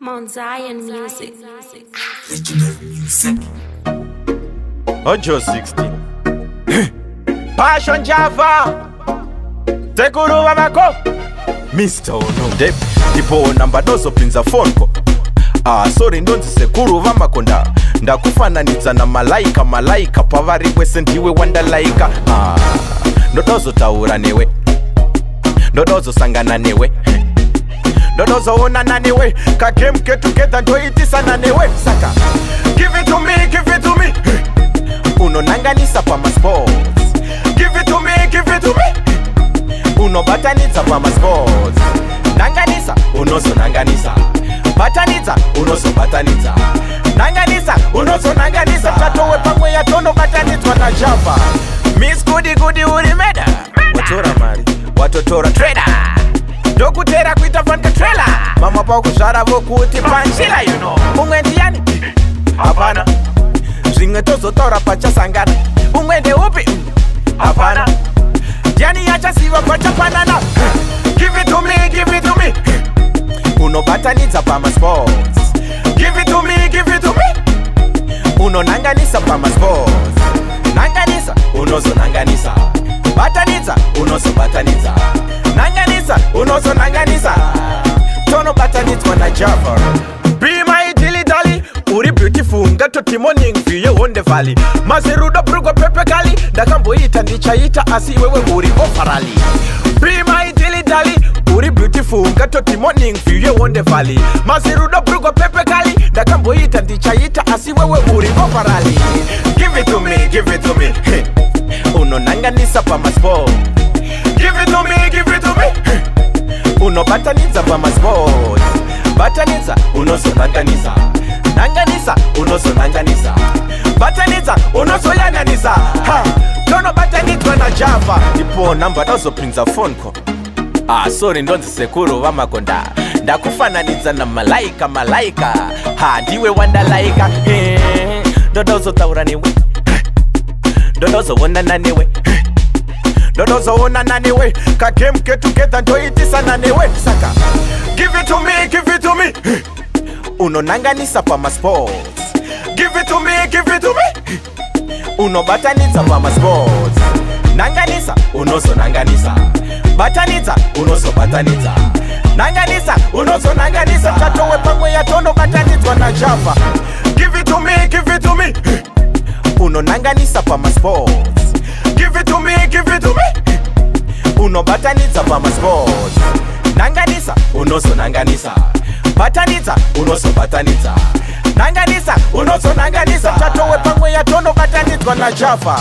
Mount Zion Music. Ojo 16 Passion Java Tekuruwa mako Mr. Ononde Tipo namba dozo pinza phone ko sorry ndonzi sekuruwa makonda ndakufananidza na malaika pavari kwese ndiwe wandalaika ndodozo taura newe ndodozo sangana newe ndodozo onana newe ka game get together ndoitisana newe saka give it to me unonanganisa pama sports give it to me unobatanidza pama sports nanganisa unozonanganisa batanidza unozobatanidza nanganisa unozonanganisa tatowe pamwe yatonobataniswa na Java Miss Goody urimeda watora mari watotora trader ndokutera kuita fanka trailer mama pakuzvara vokuti panjira you know umwe ndiyani hapana zvimwe tozotaura pachasangana umwe ndeupi hapana ndiani yachaziva pachapanana give it to me unobatanidza pama sports give it to me unonanganisa pama sports nanganisa unozonanganisa batanidza unozobatanidza nanganisa unozonanganisa tonobatanidzwa na Java be my dilly dally uri beautiful ngatoti morning view wonderfully mazerudo brugo pepekali ndakamboita ndichaita asi wewe uri ofarali be my dilly dally uri beautiful ngatoti morning view wonderfully mazerudo brugo pepekali ndakamboita ndichaita asi wewe uri ofarali give it to me unonanganisa pama sport give it to me unobatanidza pama sports batanidza unozobatanidza nanganisa unozonanganisa batanidza unozoyanganisa tonobatanidzwa na Java ipo namba dazopinza phone call sorry ndonzi sekuru vamakonda ndakufananidza na malaika ndiwe wandalaika ndodozotaura newe ndodozoonana newe ndodozoonana newe ka game get together ndoitisana newe saka give it to me unonanganisa pama sports give it to me unobatanidza pama sports nanganisa unozonanganisa batanidza unozobatanidza nanganisa unozonanganisa tatowe pamwe yatondobatanidzwa na Java give it to me unonanganisa pama sports give it to me unobatanidza pama sports nanganisa unozonanganisa batanidza unozobatanidza nanganisa unozonanganisa tatowe pamwe yatondobatanidzwa na Java